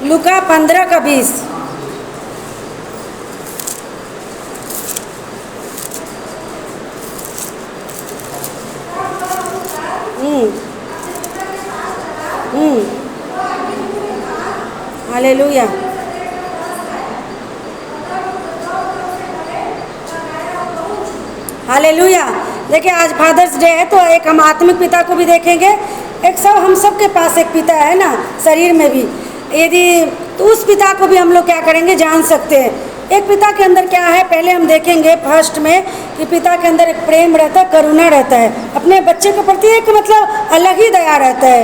लूका 15:20। Hallelujah. Hallelujah. देखिए आज fathers day है तो एक हम आत्मिक पिता को भी देखेंगे। एक सब हम सब के पास एक पिता है ना, शरीर में भी। यदि तो उस पिता को भी हम लोग क्या करेंगे, जान सकते हैं। एक पिता के अंदर क्या है, पहले हम देखेंगे फर्स्ट में कि पिता के अंदर एक प्रेम रहता है, करुणा रहता है, अपने बच्चे के प्रति एक मतलब अलग ही दया रहता है।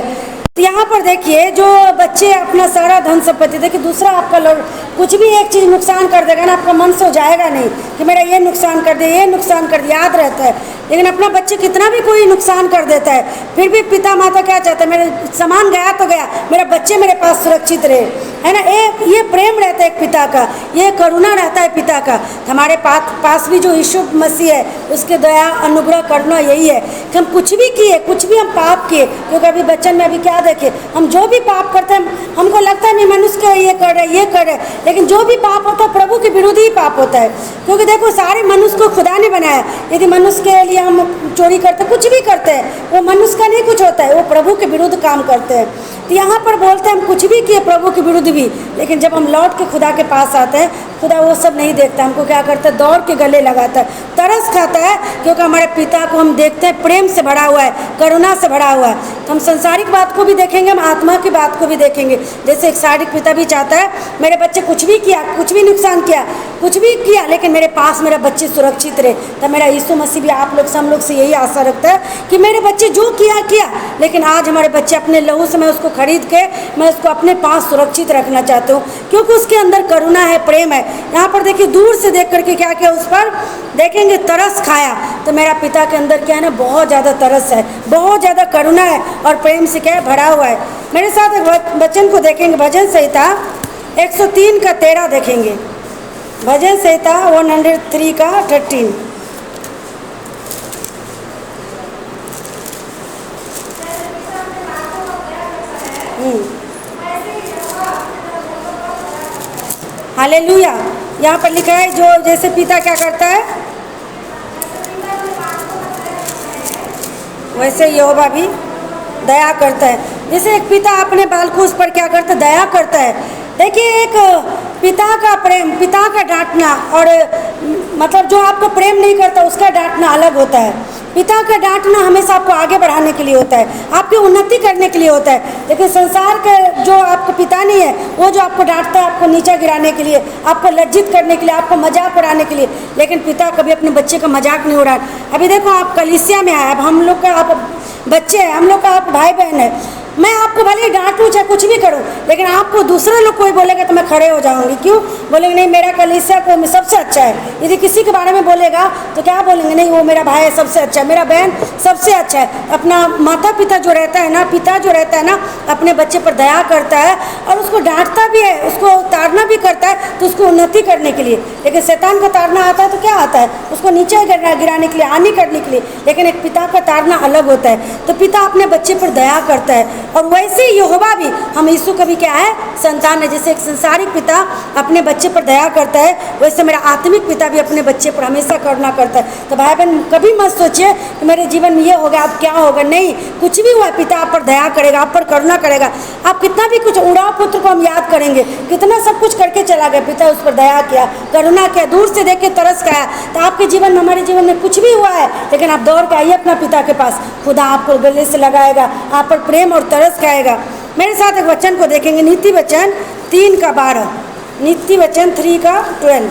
तो यहाँ पर देखिए जो बच्चे अपना सारा धन संपत्ति, देखिए दूसरा आपका कुछ भी एक चीज़ नुकसान कर देगा ना, आपका मन से हो जाएगा नहीं कि मेरा ये नुकसान कर दे, ये नुकसान कर दे, याद रहता है। लेकिन अपना बच्चे कितना भी कोई नुकसान कर देता है, फिर भी पिता माता क्या चाहते हैं, मेरे सामान गया तो गया, मेरा बच्चे मेरे पास सुरक्षित रहे, है ना। ये प्रेम रहता है एक पिता का, ये करुणा रहता है पिता का। हमारे पास भी जो यीशु मसीह है, उसके दया अनुग्रह करुणा यही है कि हम कुछ भी किए, कुछ भी हम पाप किए, क्योंकि अभी बच्चन में अभी क्या देखे, हम जो भी पाप करते हैं हमको लगता है नहीं मनुष्य ये कर रहे ये कर रहे, लेकिन जो भी पाप होता है प्रभु के विरुद्ध ही पाप होता है। क्योंकि देखो सारे मनुष्य को खुदा ने बनाया। यदि मनुष्य के लिए हम चोरी करते, कुछ भी करते हैं, वो मनुष्य का नहीं कुछ होता है, वो प्रभु के विरुद्ध काम करते हैं। तो यहाँ पर बोलते हैं हम कुछ भी किए प्रभु के विरुद्ध भी, लेकिन जब हम लौट के खुदा के पास आते हैं, खुदा वो सब नहीं देखता, हमको क्या करता है, दौड़ के गले लगाता है, तरस खाता है, क्योंकि हमारे पिता को हम देखते हैं प्रेम से भरा हुआ है, करुणा से भरा हुआ है। तो हम संसारिक बात को भी देखेंगे, हम आत्मा की बात को भी देखेंगे। जैसे एक शारीरिक पिता भी चाहता है मेरे बच्चे कुछ भी किया, कुछ भी नुकसान किया, कुछ भी किया, लेकिन मेरे पास मेरा बच्चे सुरक्षित रहे। तो मेरा यीशु मसीह भी आप लोग से हम लोग से यही आशा रखता है कि मेरे बच्चे जो किया, लेकिन आज हमारे बच्चे अपने लहू से मैं उसको खरीद के मैं उसको अपने पास सुरक्षित रखना चाहती हूँ, क्योंकि उसके अंदर करुणा है, प्रेम है। यहाँ पर देखिए दूर से देख करके क्या किया, उस पर देखेंगे तरस खाया। तो मेरा पिता के अंदर क्या है ना, बहुत ज़्यादा तरस है, बहुत ज़्यादा करुणा है और प्रेम से क्या है, भरा हुआ है। मेरे साथ एक वचन को देखेंगे, भजन संहिता 103:13 देखेंगे। भजन संहिता 103:13। हालेलुया। यहाँ पर लिखा है जो जैसे पिता क्या करता है वैसे यहोवा भी दया करता है। जैसे एक पिता अपने बालकों उस पर क्या करता है, दया करता है। देखिए एक पिता का प्रेम, पिता का डांटना और मतलब जो आपको प्रेम नहीं करता उसका डांटना अलग होता है। पिता का डांटना हमेशा आपको आगे बढ़ाने के लिए होता है, आपकी उन्नति करने के लिए होता है। लेकिन संसार के जो आपको पिता नहीं है, वो जो आपको डांटता है आपको नीचा गिराने के लिए, आपको लज्जित करने के लिए, आपको मजाक उड़ाने के लिए। लेकिन पिता कभी अपने बच्चे का मजाक नहीं उड़ा। अभी देखो आप कलीसिया में आए, अब हम लोग का आप बच्चे हैं, हम लोग का आप भाई बहन है, मैं आपको भले ही डांटूँ चाहे कुछ भी करूँ, लेकिन आपको दूसरे लोग कोई बोलेगा तो मैं खड़े हो जाऊँगी। क्यों बोलेंगे, नहीं मेरा कलीसिया को सबसे अच्छा है। यदि किसी के बारे में बोलेगा तो क्या बोलेंगे, नहीं वो मेरा भाई है सबसे अच्छा है, मेरा बहन सबसे अच्छा है। अपना माता पिता जो रहता है ना, पिता जो रहता है ना, अपने बच्चे पर दया करता है और उसको डांटता भी है, उसको ताड़ना भी करता है, तो उसको उन्नति करने के लिए। लेकिन शैतान का ताड़ना आता है तो क्या आता है, उसको नीचे गिराने के लिए, हानि करने के लिए। लेकिन एक पिता का ताड़ना अलग होता है। तो पिता अपने बच्चे पर दया करता है और वैसे ही यहोवा भी, हम यीशु का भी क्या है, संतान है। जैसे एक संसारिक पिता अपने बच्चे पर दया करता है, वैसे मेरा आत्मिक पिता भी अपने बच्चे पर हमेशा करुणा करता है। तो भाई बहन कभी मत सोचिए कि मेरे जीवन में ये हो गया अब क्या होगा, नहीं, कुछ भी हुआ पिता आप पर दया करेगा, आप पर करुणा करेगा। आप कितना भी कुछ, उड़ाव पुत्र को हम याद करेंगे, कितना सब कुछ करके चला गया, पिता उस पर दया किया, करुणा किया, दूर से देख के तरस खाया। तो आपके जीवन में, हमारे जीवन में कुछ भी हुआ है, लेकिन आप दौड़ के आइए अपना पिता के पास, खुदा आपको गले से लगाएगा, आप पर प्रेम और तरस खाएगा। मेरे साथ एक वचन को देखेंगे, नीति वचन 3:12, नीति वचन 3:12।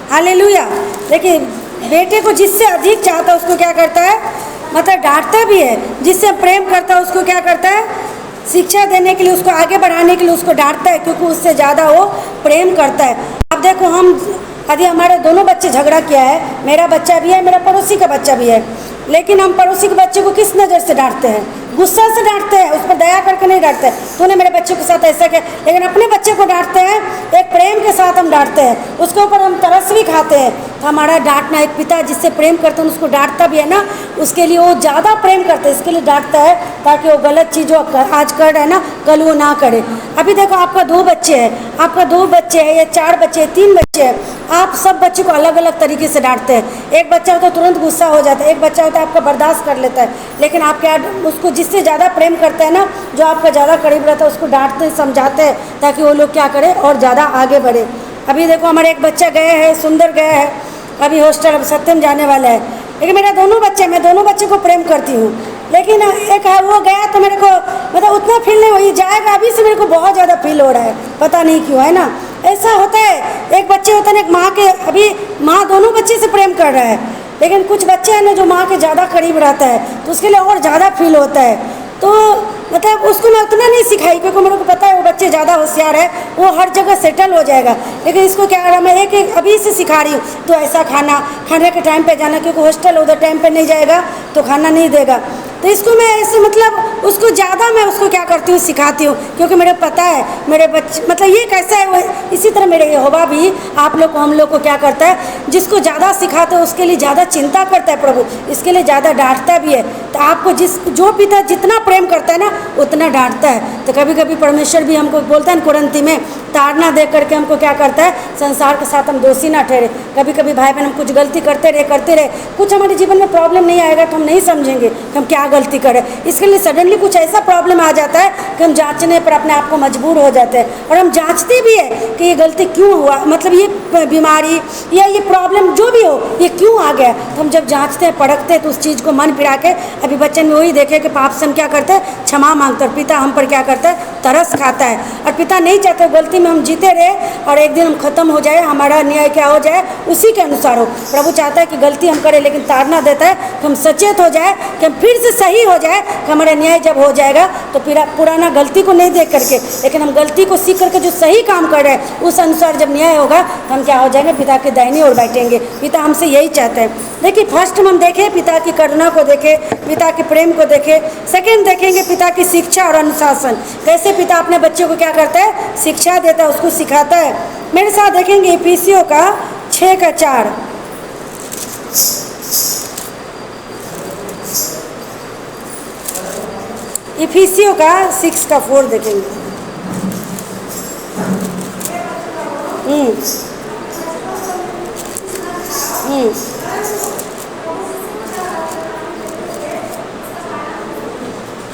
हालेलुया। देखिए बेटे को जिससे अधिक चाहता है उसको क्या करता है, मतलब डांटता भी है। जिससे प्रेम करता है उसको क्या करता है, शिक्षा देने के लिए, उसको आगे बढ़ाने के लिए उसको डांटता है, क्योंकि उससे ज़्यादा वो प्रेम करता है। अब देखो हम यदि हमारे दोनों बच्चे झगड़ा किया है, मेरा बच्चा भी है, मेरा पड़ोसी का बच्चा भी है, लेकिन हम पड़ोसी के बच्चे को किस नज़र से डांटते हैं, गुस्सा से डांटते हैं, उस पर दया करके नहीं डांटते तूने मेरे बच्चे के साथ ऐसा किया, लेकिन अपने बच्चे को डांटते हैं एक प्रेम के साथ हम डांटते हैं, उसके ऊपर हम तरस भी खाते हैं। तो हमारा डांटना, एक पिता जिससे प्रेम करते हैं उसको डांटता भी है ना, उसके लिए वो ज़्यादा प्रेम करते हैं, इसके लिए डांटता है ताकि वो गलत चीज़ जो आज कर रहे हैं ना कल वो ना करे। अभी देखो आपका 2 बच्चे हैं, आपका 2 बच्चे हैं या 4 बच्चे हैं, 3 बच्चे हैं, आप सब बच्चे को अलग अलग तरीके से डांटते हैं। एक बच्चा होता है तुरंत गुस्सा हो जाता है, एक बच्चा होता है आपका बर्दाश्त कर लेता है, लेकिन आप क्या उसको जिससे ज़्यादा प्रेम करते हैं ना, जो आपका ज़्यादा करीब रहता है उसको डांटते समझाते हैं ताकि वो लोग क्या करें और ज़्यादा आगे बढ़े। अभी देखो हमारे एक बच्चा गए हैं, सुंदर गए हैं अभी हॉस्टल, अब सत्यम जाने वाला है, लेकिन मेरे दोनों बच्चे, मैं दोनों बच्चे को प्रेम करती हूँ, लेकिन एक है वो गया तो मेरे को मतलब उतना फील नहीं हुई, जाएगा अभी से मेरे को बहुत ज़्यादा फील हो रहा है, पता नहीं क्यों, है ना। ऐसा होता है, एक बच्चे होते हैं एक माँ के, अभी माँ दोनों बच्चे से प्रेम कर रहा है, लेकिन कुछ बच्चे हैं ना जो माँ के ज़्यादा करीब रहता है तो उसके लिए और ज़्यादा फील होता है। तो मतलब उसको मैं उतना नहीं सिखाई क्योंकि मेरे को पता है वो बच्चे ज़्यादा होशियार है, वो हर जगह सेटल हो जाएगा, लेकिन इसको क्या करा मैं एक एक अभी से सिखा रही हूँ, तो ऐसा खाने के टाइम पे जाना, क्योंकि हॉस्टल उधर टाइम पे नहीं जाएगा तो खाना नहीं देगा। तो इसको मैं ऐसे मतलब उसको ज़्यादा मैं उसको क्या करती हूँ सिखाती हूँ, क्योंकि मेरे पता है मेरे बच्चे मतलब ये कैसा है, वो इसी तरह मेरे यहोवा भी आप लोग को हम लोग को क्या करता है, जिसको ज़्यादा सिखाते हैं उसके लिए ज़्यादा चिंता करता है प्रभु, इसके लिए ज़्यादा डांटता भी है। तो आपको जो पिता जितना प्रेम करता है ना उतना डांटता है। तो कभी कभी परमेश्वर भी हमको बोलता है कुरिन्थी में, ताड़ना दे करके हमको क्या करता है, संसार के साथ हम दोषी ना ठहरे। कभी कभी भाई बहन हम कुछ गलती करते रहे कुछ हमारे जीवन में प्रॉब्लम नहीं आएगा तो हम नहीं समझेंगे कि हम क्या गलती करें, इसके लिए सडनली कुछ ऐसा प्रॉब्लम आ जाता है कि हम जांचने पर अपने आप को मजबूर हो जाते हैं, और हम जांचते भी है कि ये गलती क्यों हुआ, मतलब ये बीमारी या ये प्रॉब्लम जो भी हो ये क्यों आ गया। तो हम जब जांचते हैं परखते हैं तो उस चीज़ को मन फिरा के, अभी बच्चन में वही देखे कि पाप से हम क्या करते हैं, क्षमा मांगते हैं, पिता हम पर क्या करता है, तरस खाता है, और पिता नहीं चाहते गलती में हम जीते रहे और एक दिन हम खत्म हो जाए, हमारा न्याय क्या हो जाए उसी के अनुसार हो। प्रभु चाहता है कि गलती हम करें, लेकिन ताड़ना देता है कि हम सचेत हो जाए, कि हम फिर से सही हो जाए, कि हमारा न्याय जब हो जाएगा तो पुराना गलती को नहीं देख करके, लेकिन हम गलती को सीख करके जो सही काम कर रहे हैं उस अनुसार जब न्याय होगा तो हम क्या हो जाएंगे, पिता के दाहिनी ओर बैठेंगे। पिता हमसे यही चाहते हैं। देखिए फर्स्ट हम देखें पिता की करुणा को देखें, पिता के प्रेम को देखें। सेकेंड देखेंगे पिता की शिक्षा और अनुशासन, कैसे पिता अपने बच्चे को क्या करता है, शिक्षा देता है, उसको सिखाता है। मेरे साथ देखेंगे इफिसियों का 6:4, इफिसियों का 6:4 देखेंगे।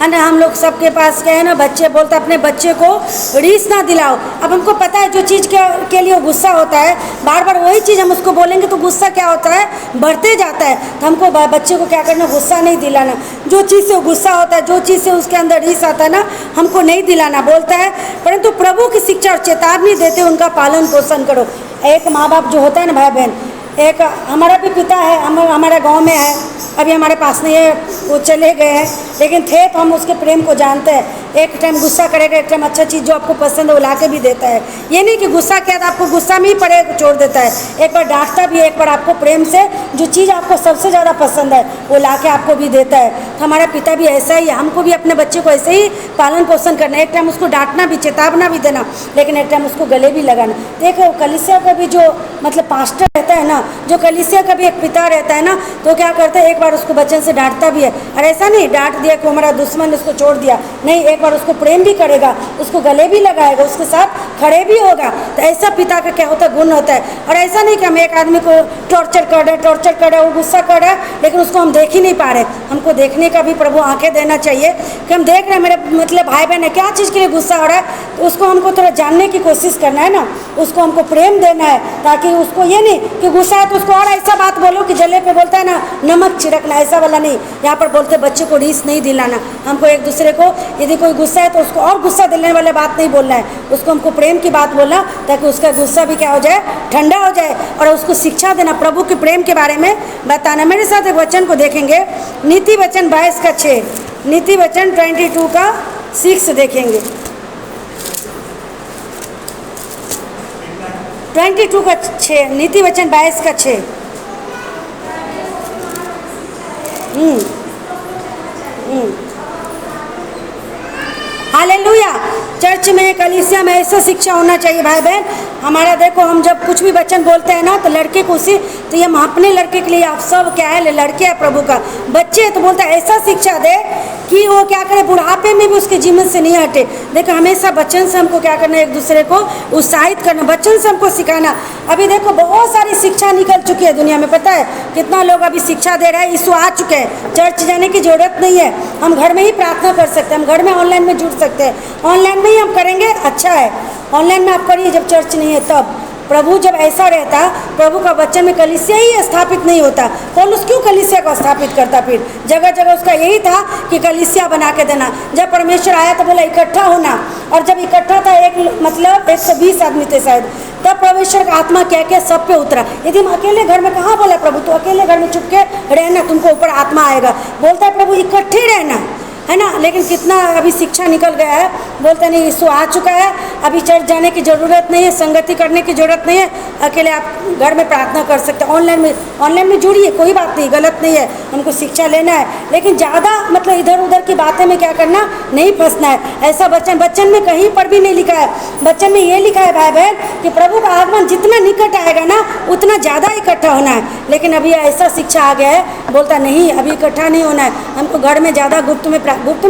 है ना, हम लोग सबके पास क्या है ना, बच्चे बोलते अपने बच्चे को रीस ना दिलाओ। अब हमको पता है जो चीज़ के लिए गुस्सा होता है, बार बार वही चीज़ हम उसको बोलेंगे तो गुस्सा क्या होता है, बढ़ते जाता है। तो हमको बच्चे को क्या करना, गुस्सा नहीं दिलाना। जो चीज़ से गुस्सा होता है, जो चीज़ से उसके अंदर रीस आता है ना, हमको नहीं दिलाना बोलता है, परंतु प्रभु की शिक्षा और चेतावनी देते उनका पालन पोषण करो। एक माँ बाप जो होता है ना भाई बहन, एक हमारा भी पिता है, हमारे गांव में है, अभी हमारे पास नहीं है, वो चले गए हैं, लेकिन थे तो हम उसके प्रेम को जानते हैं। एक टाइम गुस्सा करेगा, एक टाइम अच्छा चीज़ जो आपको पसंद है वो ला के भी देता है। ये नहीं कि गुस्सा किया तो आपको गुस्सा में ही पड़े छोड़ देता है, एक बार डांटता भी है, एक बार आपको प्रेम से जो चीज़ आपको सबसे ज़्यादा पसंद है वो ला के आपको भी देता है। तो हमारा पिता भी ऐसा ही है, हमको भी अपने बच्चे को ऐसे ही पालन पोषण करना, एक टाइम उसको डांटना भी, चेतावना भी देना, लेकिन एक टाइम उसको गले भी लगाना। देखो कलीसिया का भी जो मतलब पास्टर रहता है ना, जो कलीसिया का भी एक पिता रहता है ना, तो क्या करता है, एक बार उसको बच्चन से डांटता भी है, और ऐसा नहीं डांट दिया कि हमारा दुश्मन उसको छोड़ दिया, नहीं, एक बार उसको प्रेम भी करेगा, उसको गले भी लगाएगा, उसके साथ खड़े भी होगा। तो ऐसा पिता का क्या होता है, गुण होता है। और ऐसा नहीं कि हम एक आदमी को टॉर्चर कर रहे, वो गुस्सा कर रहा है लेकिन उसको हम देख ही नहीं पा रहे। हमको देखने का भी प्रभु आंखें देना चाहिए कि हम देख रहे हैं मेरे मतलब भाई बहन है, क्या चीज़ के लिए गुस्सा हो रहा है, तो उसको हमको थोड़ा जानने की कोशिश करना है ना, उसको हमको प्रेम देना है, ताकि उसको ये नहीं कि गुस्सा है तो उसको और ऐसा बात बोलो कि जले पे बोलता है ना नमक छिड़कना, ऐसा वाला नहीं। यहाँ पर बोलते बच्चे को रीस नहीं दिलाना, हमको एक दूसरे को यदि कोई गुस्सा है तो उसको और गुस्सा दिलाने वाले बात नहीं बोलना है, उसको हमको प्रेम की बात बोलना, ताकि उसका गुस्सा भी क्या हो जाए, ठंडा हो जाए, और उसको शिक्षा देना, प्रभु के प्रेम के बारे में बताना। मेरे साथ एक वचन को देखेंगे, नीति वचन 22:6, नीति वचन 22:6 देखेंगे, 22:6, नीति वचन 22:6। हालेलुया। चर्च में, कलीसिया में ऐसा शिक्षा होना चाहिए भाई बहन। हमारा देखो, हम जब कुछ भी वचन बोलते हैं ना तो लड़के को उसी, तो ये हम अपने लड़के के लिए, आप सब क्या है, लड़के हैं प्रभु का, बच्चे हैं, तो बोलता है ऐसा शिक्षा दे कि वो क्या करे, बुढ़ापे में भी उसके जीवन से नहीं हटे। देखो, हमेशा बच्चन से हमको क्या करना है, एक दूसरे को उत्साहित करना, बच्चन से हमको सिखाना। अभी देखो बहुत सारी शिक्षा निकल चुकी है दुनिया में, पता है कितना लोग अभी शिक्षा दे रहे हैं। यीशु आ चुके हैं, चर्च जाने की जरूरत नहीं है, हम घर में ही प्रार्थना कर सकते हैं, हम घर में ऑनलाइन में जुड़ सकते हैं, ऑनलाइन में ही हम करेंगे, अच्छा है। ऑनलाइन में आप करिए जब चर्च नहीं है तब। प्रभु जब ऐसा रहता, प्रभु का वचन में कलीसिया ही स्थापित नहीं होता, पौलुस क्यों कलीसिया को स्थापित करता? फिर जगह जगह उसका यही था कि कलीसिया बना के देना। जब परमेश्वर आया तो बोला इकट्ठा होना, और जब इकट्ठा था एक मतलब 120 आदमी थे शायद, तब परमेश्वर का आत्मा क्या क्या सब पे उतरा। यदि हम अकेले घर में, कहाँ बोला प्रभु तो अकेले घर में चुप के रहना, तुमको ऊपर आत्मा आएगा, बोलता है प्रभु इकट्ठे रहना, है ना। लेकिन कितना अभी शिक्षा निकल गया है, बोलते नहीं यीशु आ चुका है, अभी चर्च जाने की ज़रूरत नहीं है, संगति करने की ज़रूरत नहीं है, अकेले आप घर में प्रार्थना कर सकते हैं। ऑनलाइन में जुड़िए, कोई बात नहीं, गलत नहीं है, हमको शिक्षा लेना है, लेकिन ज़्यादा मतलब इधर उधर की बातें में क्या करना, नहीं फंसना है। ऐसा बच्चन में कहीं पर भी नहीं लिखा है। बच्चन में ये लिखा है भाई बहन कि प्रभु का आगमन जितना निकट आएगा ना, उतना ज़्यादा इकट्ठा होना है। लेकिन अभी ऐसा शिक्षा आ गया है, बोलता नहीं अभी इकट्ठा नहीं होना है, हमको घर में ज़्यादा गुप्त में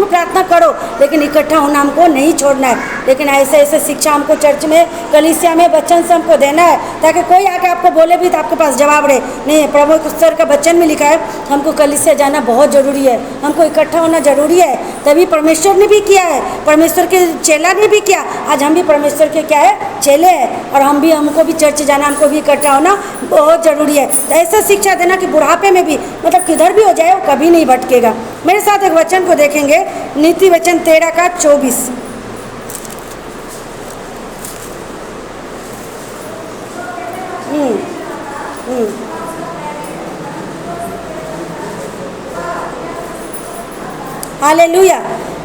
प्रार्थना करो, लेकिन इकट्ठा होना हमको नहीं छोड़ना है। लेकिन ऐसे ऐसे शिक्षा हमको चर्च में, कलीसिया में, बच्चन से हमको देना है, ताकि कोई आके आपको बोले भी तो आपके पास जवाब रहे। नहीं, प्रभु के सर का बच्चन में लिखा है हमको कलीसिया जाना बहुत ज़रूरी है, हमको इकट्ठा होना ज़रूरी है। तभी परमेश्वर ने भी किया है, परमेश्वर के चेला ने भी किया, आज हम भी परमेश्वर के क्या है, चेले हैं, और हमको भी चर्च जाना, हमको भी इकट्ठा होना बहुत ज़रूरी है। तो ऐसा शिक्षा देना कि बुढ़ापे में भी मतलब किधर भी हो जाए वो कभी नहीं भटकेगा। मेरे साथ एक वचन को देखेंगे, नीति वचन 13 का 24। हालेलुया।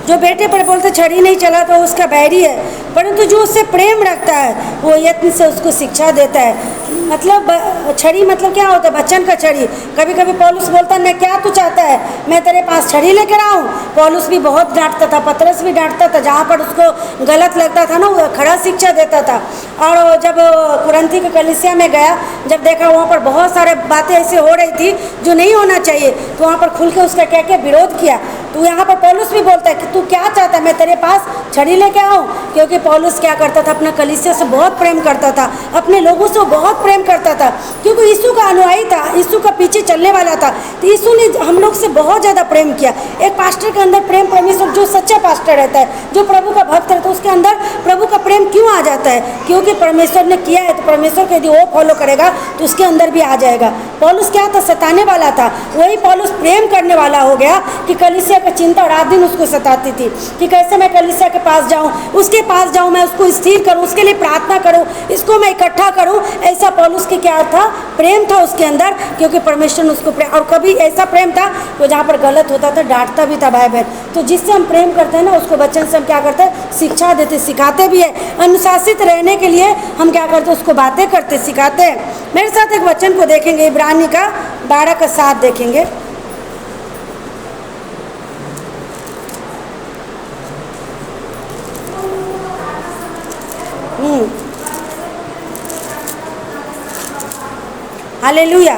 जो बेटे पर बोलते छड़ी नहीं चला तो उसका बैरी है, परंतु जो उससे प्रेम रखता है वो यत्न से उसको शिक्षा देता है। मतलब छड़ी मतलब क्या होता है, बच्चन का छड़ी। कभी कभी पौलुस बोलता है मैं क्या तू चाहता है, मैं तेरे पास छड़ी लेकर आऊँ। पौलुस भी बहुत डांटता था, पतरस भी डांटता था, जहाँ पर उसको गलत लगता था ना वो खड़ा शिक्षा देता था। और जब कुरंथी के कलीसिया में गया, जब देखा वहाँ पर बहुत सारे बातें ऐसे हो रही थी जो नहीं होना चाहिए, तो वहाँ पर खुल के उसका क्या क्या विरोध किया। तो यहाँ पर पौलुस भी बोलता है कि तू क्या चाहता है, मैं तेरे पास छड़ी लेके आऊँ। क्योंकि पौलुस क्या करता था, अपना कलीसिया से बहुत प्रेम करता था, अपने लोगों से बहुत प्रेम करता था, क्योंकि यीशु का अनुयायी था, यीशु का पीछे चलने वाला था। तो यीशु ने हम लोग से बहुत ज़्यादा प्रेम किया। एक पास्टर के अंदर प्रेम, परमेश्वर जो सच्चा पास्टर रहता है, जो प्रभु का भक्त रहता है, उसके अंदर प्रभु का प्रेम क्यों आ जाता है? क्योंकि परमेश्वर ने किया है, तो परमेश्वर को यदि वो फॉलो करेगा तो उसके अंदर भी आ जाएगा। पौलुस क्या था, सताने वाला था, वही पौलुस प्रेम करने वाला हो गया कि कलीसिया का चिंता रात दिन उसको सताती थी कि कैसे मैं कलीसिया के पास जाऊं, उसके पास जाऊं, मैं उसको स्थिर करूं, उसके लिए प्रार्थना करूं, इसको मैं इकट्ठा करूं। ऐसा पौलुस के क्या था, प्रेम था उसके अंदर, क्योंकि परमेश्वर ने उसको प्रेम, और कभी ऐसा प्रेम था तो जहाँ पर गलत होता था डांटता भी था भाई बहन। तो जिससे हम प्रेम करते हैं ना, उसको बच्चन से हम क्या करते हैं, शिक्षा देते, सिखाते भी है। अनुशासित रहने के लिए हम क्या करते हैं, उसको बातें करते, सिखाते हैं। मेरे साथ एक वचन को देखेंगे, इब्रानी का 12 का 7 देखेंगे। Hallelujah,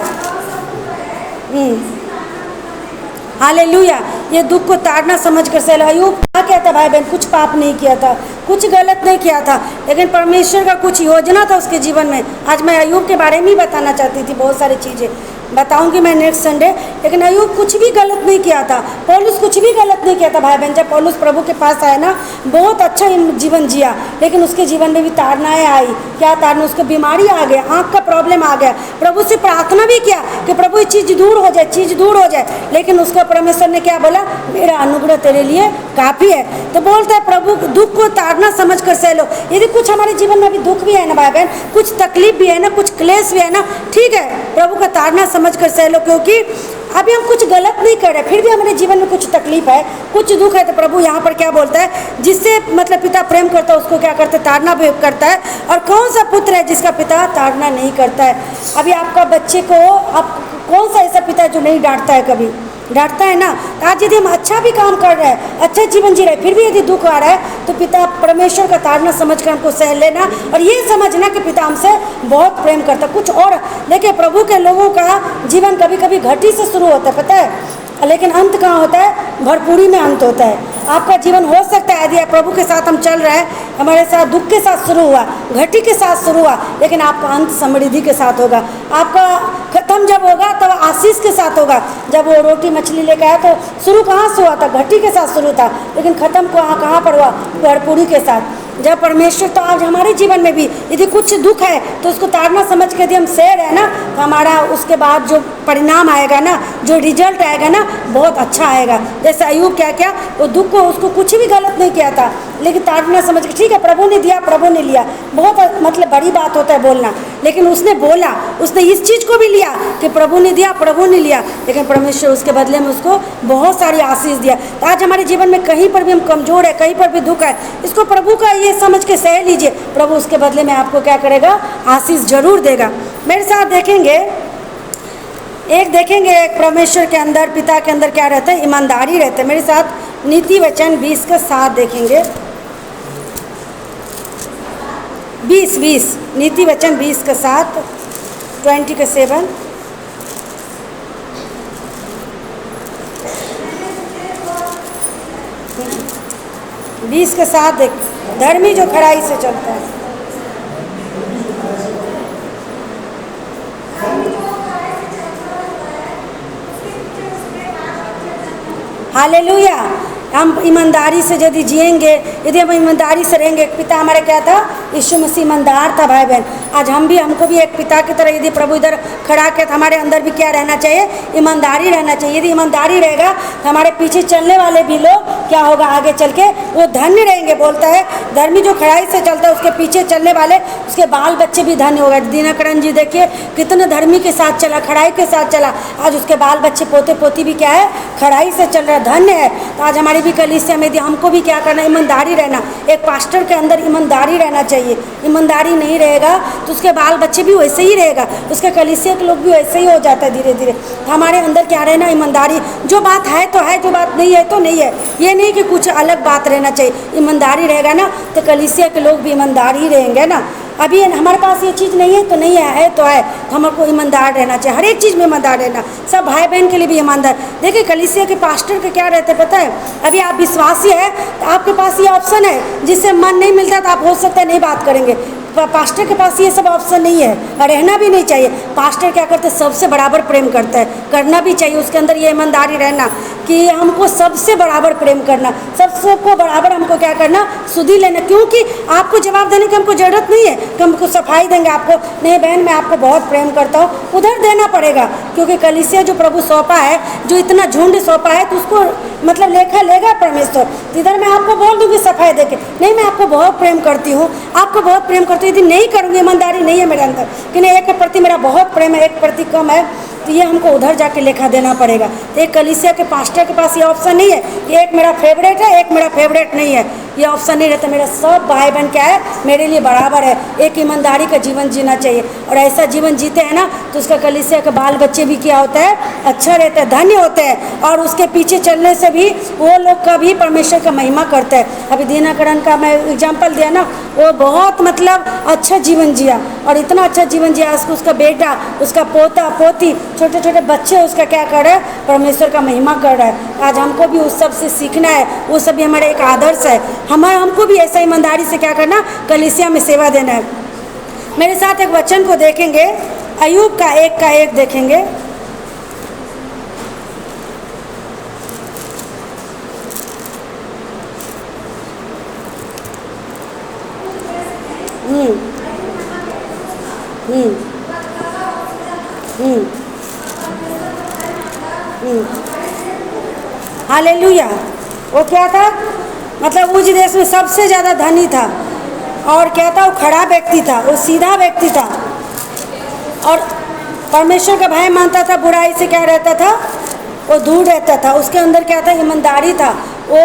hallelujah. ये दुख को ताड़ना समझ कर सह लो। अय्यूब क्या कहता भाई बहन, कुछ पाप नहीं किया था, कुछ गलत नहीं किया था, लेकिन परमेश्वर का कुछ योजना था उसके जीवन में। आज मैं अय्यूब के बारे में ही बताना चाहती थी, बहुत सारी चीज़ें बताऊंगी मैं नेक्स्ट संडे। लेकिन अय्यूब कुछ भी गलत नहीं किया था, पौलुस कुछ भी गलत नहीं किया था भाई बहन। जब पौलुस प्रभु के पास आया ना, बहुत अच्छा जीवन जिया, लेकिन उसके जीवन में भी ताड़नाएँ आई। क्या ताड़ना, उसको बीमारी आ गया, आँख का प्रॉब्लम आ गया। प्रभु से प्रार्थना भी किया कि प्रभु ये चीज़ दूर हो जाए, चीज़ दूर हो जाए, लेकिन उसको परमेश्वर ने क्या बोला, मेरा अनुग्रह तेरे लिए काफ़ी है। तो बोलता है प्रभु दुख को ताड़ना समझ कर सह लो। यदि कुछ हमारे जीवन में अभी दुख भी है ना भाई बहन, कुछ तकलीफ भी है ना, कुछ क्लेश भी है ना, ठीक है, प्रभु का ताड़ना समझ कर सह लो। क्योंकि अभी हम कुछ गलत नहीं कर रहे, फिर भी हमारे जीवन में कुछ तकलीफ है, कुछ दुख है, तो प्रभु यहाँ पर क्या बोलता है, जिससे मतलब पिता प्रेम करता है उसको क्या करता है, ताड़ना भी करता है। और कौन सा पुत्र है जिसका पिता ताड़ना नहीं करता है? अभी आपका बच्चे को, आप कौन सा ऐसा पिता है जो नहीं डांटता है कभी? डांटता है ना। तो आज यदि हम अच्छा भी काम कर रहे हैं, अच्छा जीवन जी रहे हैं, फिर भी यदि दुख आ रहा है तो पिता परमेश्वर का ताड़ना समझ कर हमको सह लेना और ये समझना कि पिता हमसे बहुत प्रेम करता। कुछ और देखिए, प्रभु के लोगों का जीवन कभी कभी घटी से शुरू होता है, पता है, लेकिन अंत कहाँ होता है? भरपूरी में अंत होता है। आपका जीवन हो सकता है यदि प्रभु के साथ हम चल रहे हैं, हमारे साथ दुख के साथ शुरू हुआ, घटी के साथ शुरू हुआ, लेकिन आपका अंत समृद्धि के साथ होगा। आपका खत्म जब होगा तब आशीष के साथ होगा। जब वो रोटी मछली लेकर आया तो शुरू कहाँ से हुआ था? घटी के साथ शुरू था, लेकिन खत्म कहाँ पर हुआ? भरपूरी के साथ। जब परमेश्वर, तो आज हमारे जीवन में भी यदि कुछ दुख है तो उसको ताड़ना समझ के यदि हम सह रहे हैं ना, तो हमारा उसके बाद जो परिणाम आएगा ना, जो रिजल्ट आएगा ना, बहुत अच्छा आएगा। जैसे अय्यूब क्या क्या, वो दुख को, उसको कुछ भी गलत नहीं किया था, लेकिन ताड़ना समझ के ठीक है प्रभु ने दिया, प्रभु ने लिया, बहुत मतलब बड़ी बात होता है बोलना, लेकिन उसने बोला, उसने इस चीज़ को भी लिया कि प्रभु ने दिया, प्रभु ने लिया, लेकिन परमेश्वर उसके बदले में उसको बहुत सारी आशीष दिया। तो आज हमारे जीवन में कहीं पर भी हम कमज़ोर है, कहीं पर भी दुख है, इसको प्रभु का ये समझ के सह लीजिए, प्रभु उसके बदले में आपको क्या करेगा? आशीष जरूर देगा। मेरे साथ देखेंगे, एक परमेश्वर के अंदर, पिता के अंदर क्या रहता है? ईमानदारी रहता है। मेरे साथ नीति वचन 20 का 7 देखेंगे। 20 नीति वचन 20 का 7, 20 का 7। बीस के साथ देख, धर्मी जो खड़ाई से चलता है। हालेलुया। हम ईमानदारी से यदि जिएंगे, यदि हम ईमानदारी से रहेंगे, पिता हमारे क्या था? यीशु मसीह ईमानदार था भाई बहन। आज हमको भी एक पिता की तरह यदि प्रभु इधर खड़ा के, तो हमारे अंदर भी क्या रहना चाहिए? ईमानदारी रहना चाहिए। यदि ईमानदारी रहेगा तो हमारे पीछे चलने वाले भी लोग क्या होगा? आगे चल के वो धन्य रहेंगे। बोलता है धर्मी जो खड़ाई से चलता है उसके पीछे चलने वाले, उसके बाल बच्चे भी धन्य होगा। दिनकरण जी देखिए कितने धर्मी के साथ चला, खड़ाई के साथ चला, आज उसके बाल बच्चे पोते पोती भी क्या है? खड़ाई से चल रहा, धन्य है। तो आज हमारी भी कलीसिया में यदि हमको भी क्या करना? ईमानदारी रहना। एक पास्टर के अंदर ईमानदारी रहना चाहिए। ईमानदारी नहीं रहेगा तो उसके बाल बच्चे भी वैसे ही रहेगा, उसके कलीसिया के लोग भी वैसे ही हो जाता है धीरे धीरे। तो हमारे अंदर क्या रहना? ईमानदारी। जो बात है तो है, जो बात नहीं है तो नहीं है, ये नहीं कि कुछ अलग बात रहना चाहिए। ईमानदारी रहेगा ना तो कलीसिया के लोग भी ईमानदार ही रहेंगे ना। अभी हमारे पास ये चीज़ नहीं है तो नहीं है तो है, तो हमको ईमानदार रहना चाहिए। हर एक चीज़ में ईमानदार रहना, सब भाई बहन के लिए भी ईमानदार। देखिए कलीसिया के पास्टर के क्या रहते पता है? अभी आप विश्वासी है तो आपके पास ये ऑप्शन है, जिससे मन नहीं मिलता तो आप हो सकता है नहीं बात करेंगे। पास्टर के पास ये सब ऑप्शन नहीं है और रहना भी नहीं चाहिए। पास्टर क्या करते? सबसे बराबर प्रेम करता है, करना भी चाहिए। उसके अंदर ये ईमानदारी रहना कि हमको सबसे बराबर प्रेम करना, सबको बराबर हमको क्या करना? सुधी लेना। क्योंकि आपको जवाब देने की हमको ज़रूरत नहीं है कि हमको सफाई देंगे आपको, नहीं बहन मैं आपको बहुत प्रेम करता हूँ, उधर देना पड़ेगा। क्योंकि कलीसिया जो प्रभु सौंपा है, जो इतना झुंड सौंपा है, तो उसको मतलब लेखा लेगा परमेश्वर। इधर मैं आपको बोल दूँगी सफाई दे के, नहीं मैं आपको बहुत प्रेम करती हूँ, आपको बहुत प्रेम करती हूँ, यदि नहीं करूँगी, ईमानदारी नहीं है मेरे अंदर कि नहीं एक के प्रति मेरा बहुत प्रेम है, एक प्रति कम है, तो ये हमको उधर जाके लेखा देना पड़ेगा। तो एक कलीसिया के पास्टर के पास ये ऑप्शन नहीं है कि एक मेरा फेवरेट है, एक मेरा फेवरेट नहीं है, ये ऑप्शन नहीं रहता। मेरा सब भाई बहन क्या है? मेरे लिए बराबर है। एक ईमानदारी का जीवन जीना चाहिए और ऐसा जीवन जीते हैं ना तो उसका कलीसिया के बाल बच्चे भी क्या होता है? अच्छा रहता है, धन्य होते हैं। और उसके पीछे चलने से भी वो लोग का भी परमेश्वर का महिमा करता है। अभी दिनकरण का मैं एग्जाम्पल दिया ना, वो बहुत मतलब अच्छा जीवन जिया और इतना अच्छा जीवन जिया, उसका बेटा, उसका पोता पोती, छोटे छोटे बच्चे उसका क्या कर रहे हैं? परमेश्वर का महिमा कर रहा है। आज हमको भी उस सब से सीखना है, वो सब भी हमारा एक आदर्श है। हमको भी ऐसा ईमानदारी से क्या करना? कलीसिया में सेवा देना है। मेरे साथ एक वचन को देखेंगे, अय्यूब का 1 देखेंगे। हालेलुया। वो क्या था? मतलब उस देश में सबसे ज़्यादा धनी था और क्या था? वो खड़ा व्यक्ति था, वो सीधा व्यक्ति था और परमेश्वर का भय मानता था। बुराई से क्या रहता था? वो दूर रहता था। उसके अंदर क्या था? ईमानदारी था। वो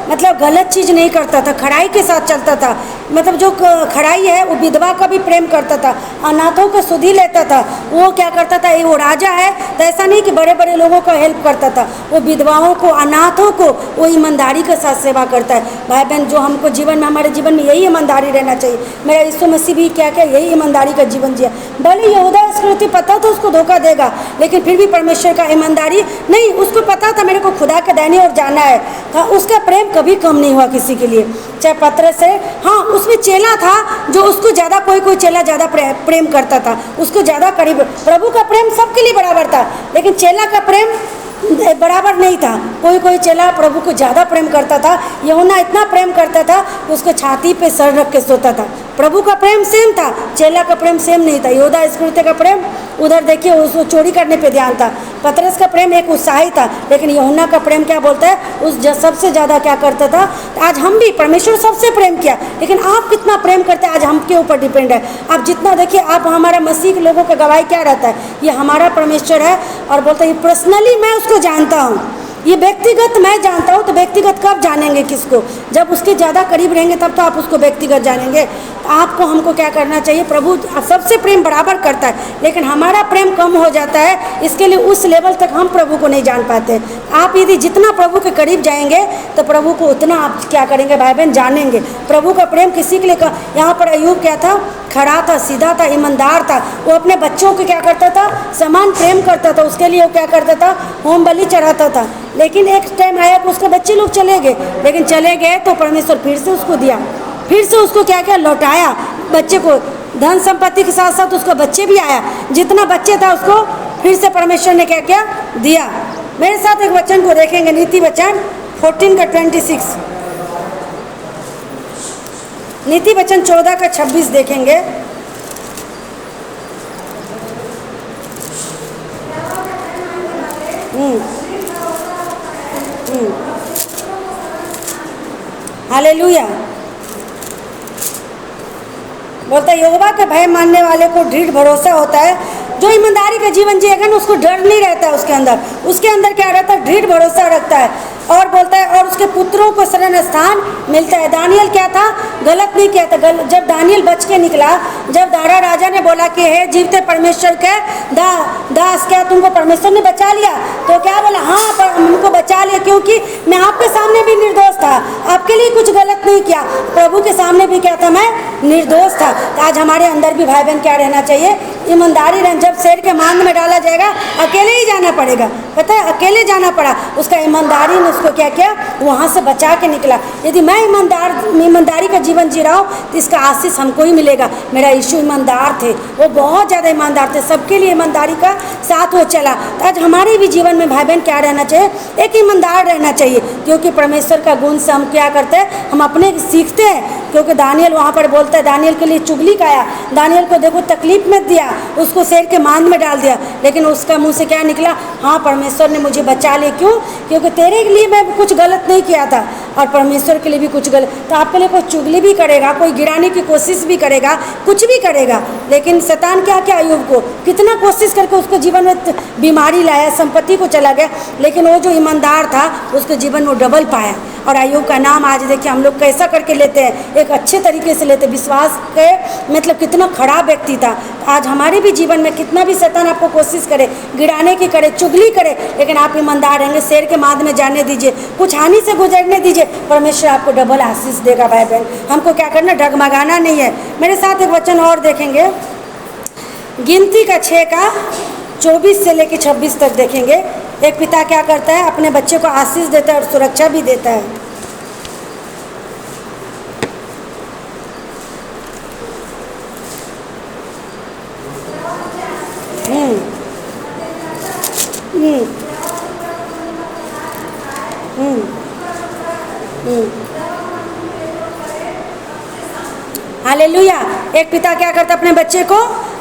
मतलब गलत चीज़ नहीं करता था, खड़ाई के साथ चलता था। मतलब जो खड़ाई है वो विधवा का भी प्रेम करता था, अनाथों को सुधि लेता था। वो क्या करता था, वो राजा है तो ऐसा नहीं कि बड़े बड़े लोगों का हेल्प करता था, वो विधवाओं को, अनाथों को वो ईमानदारी के साथ सेवा करता है। भाई बहन, जो हमको जीवन में, हमारे जीवन में यही ईमानदारी रहना चाहिए। मेरा यीशु मसीह भी क्या क्या यही ईमानदारी का जीवन जिया। भले यहूदा इस्करियोती पता था उसको धोखा देगा, लेकिन फिर भी परमेश्वर का ईमानदारी नहीं, उसको पता था मेरे को खुदा के दाहिनी ओर जाना है, था उसका प्रेम कभी कम नहीं हुआ किसी के लिए। चाहे पतरस है, हाँ उसमें चेला था जो उसको ज़्यादा, कोई चेला ज़्यादा प्रेम करता था, उसको ज़्यादा करीब। प्रभु का प्रेम सबके लिए बराबर था, लेकिन चेला का प्रेम बराबर नहीं था। कोई चेला प्रभु को ज़्यादा प्रेम करता था। यूहन्ना इतना प्रेम करता था कि उसको छाती पे सर रख के सोता था। प्रभु का प्रेम सेम था, चेला का प्रेम सेम नहीं था। यहूदा इस्करियोती का प्रेम उधर देखिए, उसको चोरी करने पे ध्यान था। पतरस का प्रेम एक उत्साही था, लेकिन यूहन्ना का प्रेम क्या बोलता है, उस सबसे ज़्यादा क्या करता था। आज हम भी, परमेश्वर सबसे प्रेम किया, लेकिन आप कितना प्रेम करते हैं आज हमके ऊपर डिपेंड है। आप जितना देखिए, आप हमारा मसीह के लोगों का गवाही क्या रहता है, ये हमारा परमेश्वर है। और बोलता है पर्सनली मैं उसको जानता हूँ, ये व्यक्तिगत मैं जानता हूँ। तो व्यक्तिगत कब जानेंगे किसको, जब उसके ज़्यादा करीब रहेंगे तब तो आप उसको व्यक्तिगत जानेंगे। आपको हमको क्या करना चाहिए, प्रभु सबसे प्रेम बराबर करता है, लेकिन हमारा प्रेम कम हो जाता है, इसके लिए उस लेवल तक हम प्रभु को नहीं जान पाते। आप यदि जितना प्रभु के करीब जाएंगे तो प्रभु को उतना आप क्या करेंगे भाई बहन, जानेंगे। प्रभु का प्रेम किसी के लिए यहाँ पर अय्यूब क्या था, खड़ा था, सीधा था, ईमानदार था। वो अपने बच्चों को क्या करता था, समान प्रेम करता था, उसके लिए वो क्या करता था, होम बलि चढ़ाता था। लेकिन एक टाइम आया कि उसके बच्चे लोग चले गए, लेकिन चले गए तो परमेश्वर फिर से उसको दिया, फिर से उसको क्या क्या लौटाया बच्चे को, धन संपत्ति के साथ साथ उसको बच्चे भी आया। जितना बच्चे था उसको फिर से परमेश्वर ने क्या क्या दिया। मेरे साथ एक वचन को देखेंगे, नीति वचन 14 का 26, नीति वचन 14 का 26 देखेंगे। हालेलुया। बोलता है यहोवा के भय मानने वाले को दृढ़ भरोसा होता है। जो ईमानदारी का जीवन जिएगा ना, उसको डर नहीं रहता है उसके अंदर क्या रहता है, दृढ़ भरोसा रखता है। और बोलता है और उसके पुत्रों को शरण स्थान मिलता है। दानियल क्या था, गलत नहीं किया था। जब दानियल बच के निकला, जब दारा राजा ने बोला कि हे जीवते परमेश्वर के दास, क्या तुमको परमेश्वर ने बचा लिया, तो क्या बोला, हाँ पर हमको बचा लिया, क्योंकि मैं आपके सामने भी निर्दोष था, आपके लिए कुछ गलत नहीं किया, प्रभु के सामने भी क्या था, मैं निर्दोष था। तो आज हमारे अंदर भी भाई बहन क्या रहना चाहिए, ईमानदारी रहना। जब शेर के मांद में डाला जाएगा अकेले ही जाना पड़ेगा, पता है, अकेले जाना पड़ा। उसका ईमानदारी ने उसको क्या किया, वहाँ से बचा के निकला। यदि मैं ईमानदारी का जीवन जी रहा हूँ तो इसका आशीष हमको ही मिलेगा। मेरा यीशु ईमानदार थे, वो बहुत ज़्यादा ईमानदार थे, सबके लिए ईमानदारी का साथ वो चला। तो आज हमारे भी जीवन में भाई बहन क्या रहना चाहिए, एक ईमानदार रहना चाहिए, क्योंकि परमेश्वर का गुण से हम क्या करते हैं, हम अपने सीखते हैं। क्योंकि दानियल वहाँ पर बोलता है, दानियल के लिए चुगली का आया, दानियल को देखो तकलीफ में दिया, उसको शेर के मांद में डाल दिया, लेकिन उसका मुंह से क्या निकला, हाँ परमेश्वर ने मुझे बचा लिया। क्यों? क्योंकि तेरे लिए मैं कुछ गलत नहीं किया था और परमेश्वर के लिए भी कुछ गलत। तो आपके लिए कोई चुगली भी करेगा, कोई गिराने की कोशिश भी करेगा, कुछ भी करेगा, लेकिन शैतान क्या क्या अय्यूब को कितना कोशिश करके उसको जीवन में बीमारी लाया, संपत्ति को चला गया, लेकिन वो जो ईमानदार था उसके जीवन में डबल पाया। और अय्यूब का नाम आज देखिए हम लोग कैसा करके लेते हैं, एक अच्छे तरीके से लेते, विश्वास के मतलब कितना खराब व्यक्ति था। आज हमारे भी जीवन में कितना भी शैतान आपको कोशिश करे, गिराने की करे, चुगली करे, लेकिन आप ईमानदार रहेंगे, शेर के मांद में जाने दीजिए, कुछ हानि से गुजरने दीजिए, परमेश्वर आपको डबल आशीष देगा। भाई बहन, हमको क्या करना, डगमगाना नहीं है। मेरे साथ एक वचन और देखेंगे, गिनती का 6 का 24 से लेकर 26 तक देखेंगे। एक पिता क्या करता है, अपने बच्चे को आशीष देता है और सुरक्षा भी देता है। हालेलुया। एक पिता क्या करता है, अपने बच्चे को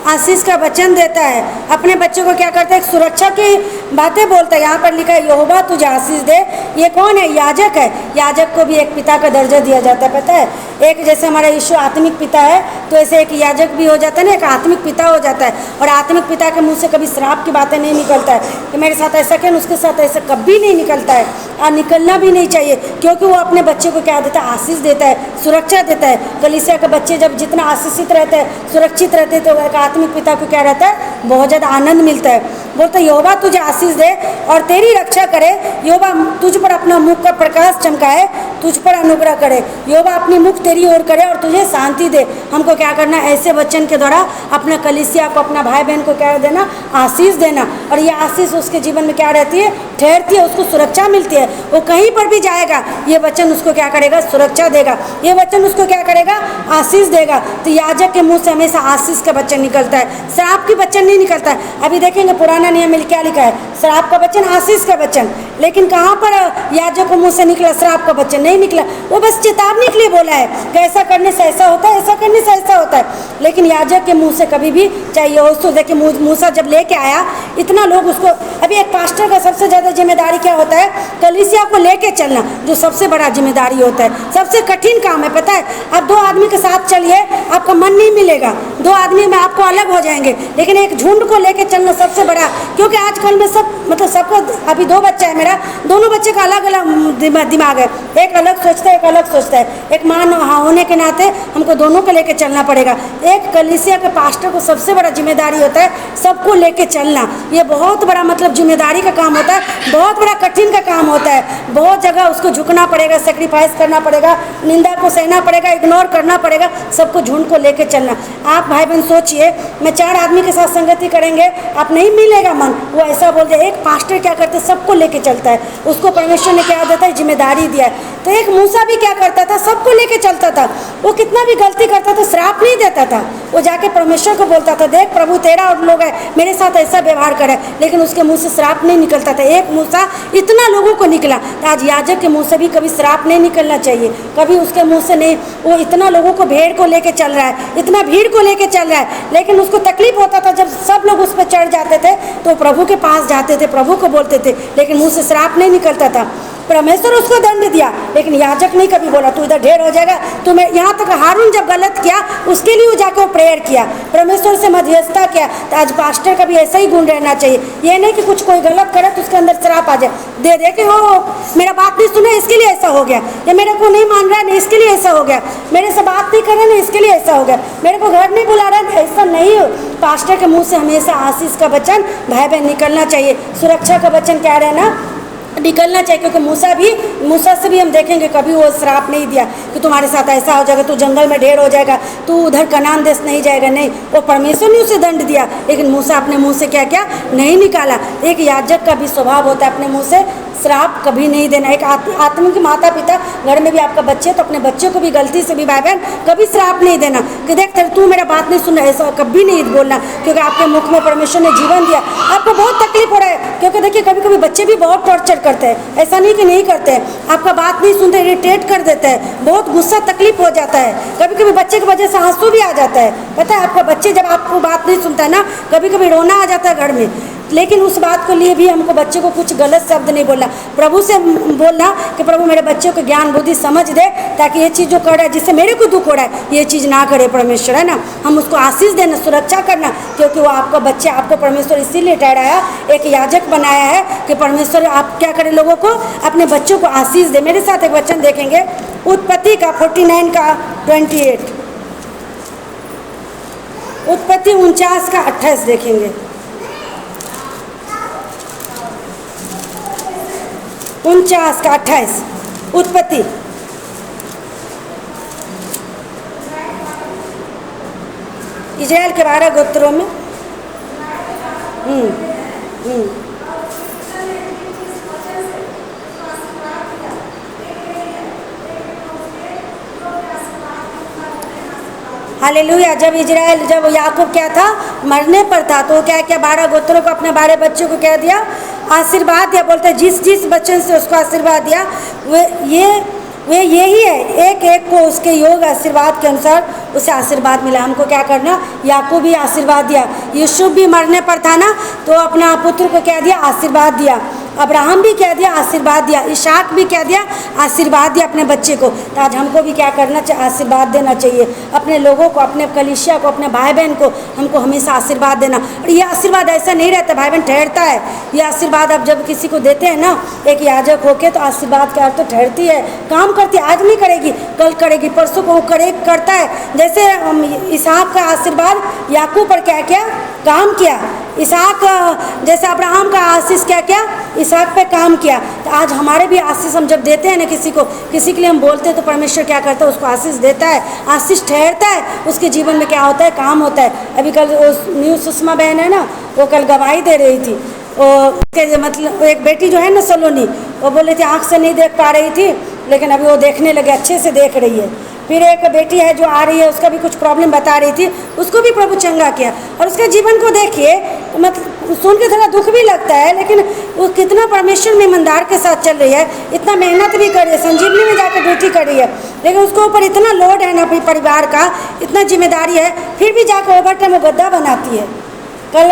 आशीष का वचन देता है, अपने बच्चे को क्या करता है, एक सुरक्षा की बातें बोलता है। यहाँ पर लिखा है यहोवा तुझे आशीष दे। ये कौन है? याजक है। याजक को भी एक पिता का दर्जा दिया जाता है, पता है। एक जैसे हमारा यीशु आत्मिक पिता है, तो ऐसे एक याजक भी हो जाता है ना, एक आत्मिक पिता हो जाता है। और आत्मिक पिता के मुंह से कभी श्राप की बातें नहीं निकलता है कि मेरे साथ ऐसा क्या, उसके साथ ऐसा कभी नहीं निकलता है, और निकलना भी नहीं चाहिए, क्योंकि वो अपने बच्चे को क्या देता है? आशीष देता है, सुरक्षा देता है। कलीसिया के बच्चे जब जितना आशीषित रहते हैं, सुरक्षित रहते हैं, तो एक आत्मिक पिता को क्या रहता है? बहुत ज़्यादा आनंद मिलता है। बोलते यहोवा तुझे आशीष दे और तेरी रक्षा करे। यहोवा तुझ पर अपना मुख का प्रकाश चमकाए, तुझ पर अनुग्रह करे। यहोवा अपनी मुख तेरी ओर करे और तुझे शांति दे। हमको क्या करना? ऐसे वचन के द्वारा अपना कलीसिया को, अपना भाई बहन को क्या देना? आशीष देना। और ये आशीष उसके जीवन में क्या रहती है? ठहरती है, उसको सुरक्षा मिलती है। वो कहीं पर भी जाएगा, ये वचन उसको क्या करेगा? सुरक्षा देगा। ये वचन उसको क्या करेगा? आशीष देगा। तो याजक के मुंह से हमेशा आशीष का वचन निकलता है, श्राप की वचन नहीं निकलता है। अभी देखेंगे पुराना नियम में क्या लिखा है? श्राप का वचन, आशीष का वचन। लेकिन कहाँ पर याजक के मुंह से निकला श्राप का वचन? नहीं निकला। वो बस चेतावनी के लिए बोला है कि ऐसा करने से ऐसा होता है, ऐसा करने से ऐसा होता है। लेकिन याजक के मुंह से कभी भी चाहिए उसको। देखिए मूसा जब लेके आया, इतना लोग उसको, अभी एक पास्टर का सबसे ज़्यादा जिम्मेदारी क्या होता है? कलीसिया को लेके चलना, जो सबसे बड़ा जिम्मेदारी होता है, सबसे कठिन काम है, पता है। आप दो आदमी के साथ चलिए, आपका मन नहीं मिलेगा, दो आदमी में आपको अलग हो जाएंगे। लेकिन एक झुंड को लेके चलना सबसे बड़ा, क्योंकि आजकल में सब मतलब सबको, अभी दो बच्चा है मेरा, दोनों बच्चे का अलग अलग दिमाग है। एक अलग सोचता है, एक अलग सोचता है। एक माँ होने के नाते हमको दोनों को लेके चलना पड़ेगा। एक कलीसिया के पास्टर को सबसे बड़ा जिम्मेदारी होता है सबको लेके चलना। ये बहुत बड़ा मतलब जिम्मेदारी का काम होता है, बहुत बड़ा कठिन का काम होता है। बहुत जगह उसको झुकना पड़ेगा, सेक्रीफाइस करना पड़ेगा, निंदा को सहना पड़ेगा, इग्नोर करना पड़ेगा, सबको झुंड को लेके चलना। आप भाई बहन सोचिए, मैं 4 आदमी के साथ संगति करेंगे, आप नहीं मिलेगा मन। वो ऐसा बोलते हैं। एक पास्टर क्या करते? सबको लेके चलता है। उसको परमेश्वर ने क्या देता है? जिम्मेदारी दिया है। तो एक मूसा भी क्या करता था? सबको लेके चलता था। वो कितना भी गलती करता था, श्राप नहीं देता था। वो जाके परमेश्वर को बोलता था, देख प्रभु तेरा और लोग है, मेरे साथ ऐसा व्यवहार करे। लेकिन उसके मुंह से श्राप नहीं निकलता था। एक मूसा इतना लोगों को निकला। तो आज याजक के मुंह से भी कभी श्राप नहीं निकलना चाहिए, कभी उसके मुंह से नहीं। वो इतना लोगों को, भेड़ को लेके चल रहा है, इतना भीड़ को लेके चल रहा है, लेकिन उसको तकलीफ होता था जब सब लोग उस पर चढ़ जाते थे, तो प्रभु के पास जाते थे, प्रभु को बोलते थे, लेकिन मुंह से श्राप नहीं निकलता था। परमेश्वर उसको दंड दिया, लेकिन याजक नहीं कभी बोला तू इधर ढेर हो जाएगा। तो मैं यहाँ तक हारून जब गलत किया, उसके लिए वो जाकर वो प्रेयर किया, परमेश्वर से मध्यस्थता किया। तो आज पास्टर का भी ऐसा ही गुण रहना चाहिए। ये नहीं कि कुछ कोई गलत करे तो उसके अंदर श्राप आ जाए, दे दे कि वो मेरा बात नहीं सुना इसके लिए ऐसा हो गया, या मेरे को नहीं मान रहा है नहीं इसके लिए ऐसा हो गया, मेरे से बात नहीं कर रहा नहीं इसके लिए ऐसा हो गया, मेरे को घर नहीं बुला रहा है, ऐसा नहीं हो। पास्टर के मुँह से हमेशा आशीष का वचन भाई बहन निकलना चाहिए, सुरक्षा का वचन क्या रहना निकलना चाहिए। क्योंकि मूसा से भी हम देखेंगे कभी वो श्राप नहीं दिया कि तुम्हारे साथ ऐसा हो जाएगा, तू जंगल में ढेर हो जाएगा, तू उधर कनान देश नहीं जाएगा, नहीं। वो परमेश्वर ने उसे दंड दिया, लेकिन मूसा अपने मुंह से क्या क्या नहीं निकाला। एक याजक का भी स्वभाव होता है अपने मुंह से श्राप कभी नहीं देना। एक आत्मिक माता पिता घर में भी आपका बच्चे, तो अपने बच्चे को भी गलती से भी भाई बहन कभी श्राप नहीं देना कि देख तू मेरा बात नहीं सुन रहा, ऐसा कभी नहीं बोलना। क्योंकि आपके मुख में परमेश्वर ने जीवन दिया, आपको बहुत तकलीफ हो रहा है। क्योंकि देखिए कभी कभी बच्चे भी बहुत टॉर्चर करते हैं, ऐसा नहीं कि नहीं करते हैं, आपका बात नहीं सुनते, इरिटेट कर देते हैं, बहुत गुस्सा तकलीफ हो जाता है। कभी कभी बच्चे की वजह से आंसू भी आ जाता है। पता है आपका बच्चे जब आपको बात नहीं सुनता है ना, कभी कभी रोना आ जाता है घर में। लेकिन उस बात को लिए भी हमको बच्चे को कुछ गलत शब्द नहीं बोलना, प्रभु से बोलना कि प्रभु मेरे बच्चे को ज्ञान बुद्धि समझ दे, ताकि ये चीज़ जो कर रहा है जिससे मेरे को दुख हो रहा है ये चीज़ ना करे परमेश्वर, है ना। हम उसको आशीष देना, सुरक्षा करना, क्योंकि वो आपका बच्चा, आपको परमेश्वर इसीलिए ठहराया, एक याजक बनाया है कि परमेश्वर आप क्या करें, लोगों को, अपने बच्चों को आशीष दे। मेरे साथ एक वचन देखेंगे उत्पत्ति का 49 का 28, उत्पत्ति 49 का 28 देखेंगे। 49 का 28 उत्पत्ति। इजराइल के 12 गोत्रों में हालेलुया। जब याकूब क्या था, मरने पर था, तो क्या क्या 12 गोत्रों को, अपने 12 बच्चों को क्या दिया, आशीर्वाद दिया। बोलते हैं जिस जिस बच्चन से उसको आशीर्वाद दिया वे यही है, एक एक को उसके योग आशीर्वाद के अनुसार उसे आशीर्वाद मिला। हमको क्या करना, याकूब भी आशीर्वाद दिया। यूसुफ भी मरने पर था ना, तो अपना पुत्र को क्या दिया, आशीर्वाद दिया। अब्राहम भी क्या दिया, आशीर्वाद दिया। इसहाक भी क्या दिया, आशीर्वाद दिया अपने बच्चे को। तो आज हमको भी क्या करना चाहिए, आशीर्वाद देना चाहिए अपने लोगों को, अपने कलीसिया को, अपने भाई बहन को। हमको हमेशा आशीर्वाद देना। और ये आशीर्वाद ऐसा नहीं रहता भाई बहन, ठहरता है। ये आशीर्वाद आप जब किसी को देते हैं ना, एक याजक होके, तो आशीर्वाद का अर्थ तो ठहरती है, काम करती है। आज नहीं करेगी, कल करेगी, परसों को वो करता है। जैसे इसहाक का आशीर्वाद याकूब पर क्या किया, काम किया। इसहाक जैसे अब्राहम का आशीष क्या किया, इसहाक पे काम किया। तो आज हमारे भी आशीष हम जब देते हैं ना किसी को, किसी के लिए हम बोलते हैं, तो परमेश्वर क्या करता है, उसको आशीष देता है, आशीष ठहरता है। उसके जीवन में क्या होता है, काम होता है। अभी कल वो न्यू सुषमा बहन है ना, वो कल गवाही दे रही थी। उसके मतलब एक बेटी जो है ना सलोनी, वो बोल रही थी आँख से नहीं देख पा रही थी, लेकिन अभी वो देखने लगे, अच्छे से देख रही है। फिर एक बेटी है जो आ रही है, उसका भी कुछ प्रॉब्लम बता रही थी, उसको भी प्रभु चंगा किया। और उसके जीवन को देखिए, मतलब सुन के थोड़ा दुख भी लगता है, लेकिन वो कितना परमेश्वर में ईमानदार के साथ चल रही है, इतना मेहनत भी कर रही है, संजीवनी में जाकर ड्यूटी कर रही है। लेकिन उसके ऊपर इतना लोड है ना अपने परिवार का, इतना जिम्मेदारी है, फिर भी जाकर ओवर टाइम वो गद्दा बनाती है। कल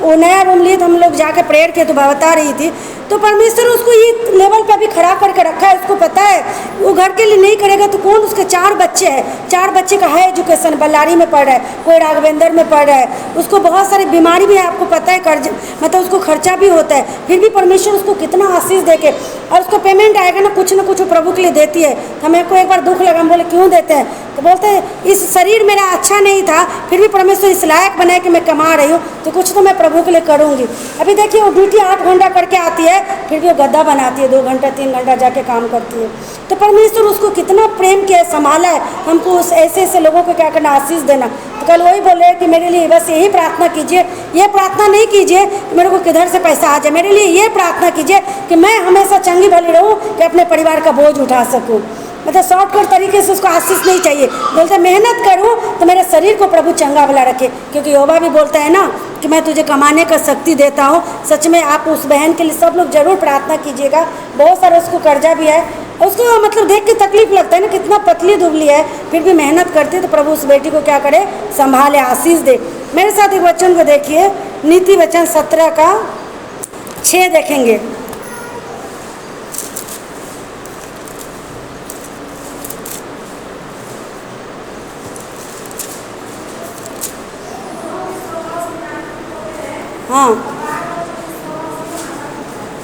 वो नया रूम लिए तो हम लोग जाकर प्रेयर किए, तो बता रही थी, तो परमेश्वर उसको ये लेवल पे अभी खड़ा करके रखा है। उसको पता है वो घर के लिए नहीं करेगा तो कौन, उसके 4 बच्चे हैं, 4 बच्चे का है एजुकेशन, बल्लारी में पढ़ रहा है, कोई राघवेंद्र में पढ़ रहा है, उसको बहुत सारी बीमारी भी है, आपको पता है, कर्ज मतलब उसको खर्चा भी होता है। फिर भी परमेश्वर उसको कितना आशीष दे के, और उसको पेमेंट आएगा ना, कुछ वो प्रभु के लिए देती है। तो हमें को एक बार दुख लगा, हम बोले क्यों देते हैं, तो बोलते हैं इस शरीर मेरा अच्छा नहीं था, फिर भी परमेश्वर इस लायक बनाए कि मैं कमा रही हूँ, तो कुछ तो मैं प्रभु के लिए करूँगी। अभी देखिए वो ड्यूटी 8 घंटा करके आती है, फिर भी वो गद्दा बनाती है, 2 घंटा 3 घंटा जाके काम करती है। तो परमेश्वर उसको कितना प्रेम किया, संभाला है। हमको उस ऐसे लोगों को क्या करना, आशीष देना। तो कल वही बोले कि मेरे लिए बस यही प्रार्थना कीजिए, ये प्रार्थना नहीं कीजिए कि मेरे को किधर से पैसा आ जाए, मेरे लिए ये प्रार्थना कीजिए कि मैं हमेशा चंगी भली रहूँ, कि अपने परिवार का बोझ उठा सकूँ। मतलब शॉर्टकट तरीके से उसको आशीष नहीं चाहिए, बोलते मेहनत करूँ तो मेरे शरीर को प्रभु चंगा भला रखे। क्योंकि यहोवा भी बोलता है ना कि मैं तुझे कमाने का शक्ति देता हूँ। सच में आप उस बहन के लिए सब लोग जरूर प्रार्थना कीजिएगा। बहुत सारा उसको कर्जा भी है, उसको मतलब देख के तकलीफ लगता है ना, कितना पतली दुबली है, फिर भी मेहनत करती है। तो प्रभु उस बेटी को क्या करे, संभाले, आशीष दे। मेरे साथ एक वचन को देखिए, नीति वचन 17 का 6 देखेंगे। हाँ,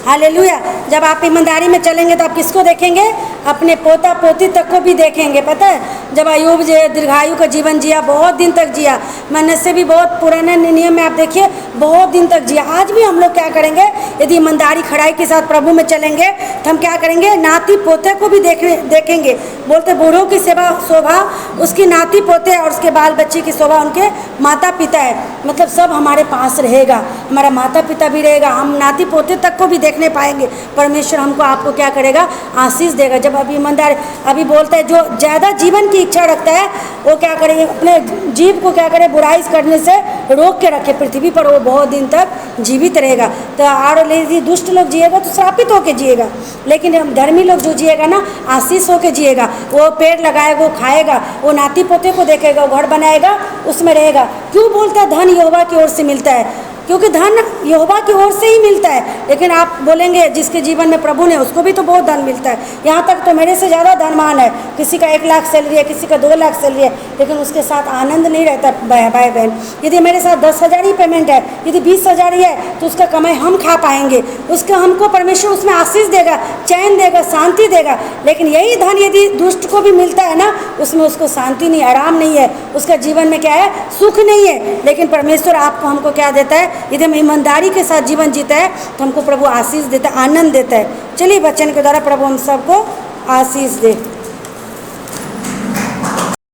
हालेलुया। जब आप ईमानदारी में चलेंगे तो आप किसको देखेंगे, अपने पोता पोती तक को भी देखेंगे। पता है जब अय्यूब जो दीर्घायु का जीवन जिया, बहुत दिन तक जिया, मनस्से भी बहुत पुराने नियम में आप देखिए बहुत दिन तक जिया। आज भी हम लोग क्या करेंगे, यदि ईमानदारी खड़ाई के साथ प्रभु में चलेंगे तो हम क्या करेंगे, नाती पोते को भी देखेंगे। बोलते बूढ़ों की सेवा शोभा उसकी नाती पोते और उसके बाल बच्चे की शोभा उनके माता पिता है। मतलब सब हमारे पास रहेगा, हमारा माता पिता भी रहेगा, हम नाती पोते तक को भी देखने पाएंगे। परमेश्वर हमको आपको क्या करेगा, आशीष देगा। जब अभी ईमानदार अभी बोलता है, जो ज़्यादा जीवन की इच्छा रखता है वो क्या करे, अपने जीव को क्या करे, बुराई करने से रोक के रखे पृथ्वी पर, वो बहुत दिन तक जीवित रहेगा। तो और यदि दुष्ट लोग जिएगा तो श्रापित होके जिएगा, लेकिन धर्मी लोग जो जिएगा ना, आशीष होके जिएगा। वो पेड़ लगाएगा, वो खाएगा, वो नाती पोते को देखेगा, वो घर बनाएगा, उसमें रहेगा। क्यों बोलता है धन यहोवा की ओर से मिलता है, क्योंकि धन यहोवा की ओर से ही मिलता है। लेकिन आप बोलेंगे जिसके जीवन में प्रभु ने, उसको भी तो बहुत धन मिलता है। यहाँ तक तो मेरे से ज़्यादा धनवान है, किसी का 1 लाख सैलरी है, किसी का 2 लाख सैलरी है, लेकिन उसके साथ आनंद नहीं रहता भाई बहन। यदि मेरे साथ 10,000 ही पेमेंट है, यदि 20,000 ही है, तो उसका कमाई हम खा पाएंगे, उसका हमको परमेश्वर उसमें आशीष देगा, चैन देगा, शांति देगा। लेकिन यही धन यदि दुष्ट को भी मिलता है ना, उसमें उसको शांति नहीं, आराम नहीं है, उसका जीवन में क्या है, सुख नहीं है। लेकिन परमेश्वर आपको हमको क्या देता है, यदि हम ईमानदारी के साथ जीवन जीता है तो हमको प्रभु आशीष देता है, आनंद देता है। चलिए वचन के द्वारा प्रभु हम सबको आशीष दे।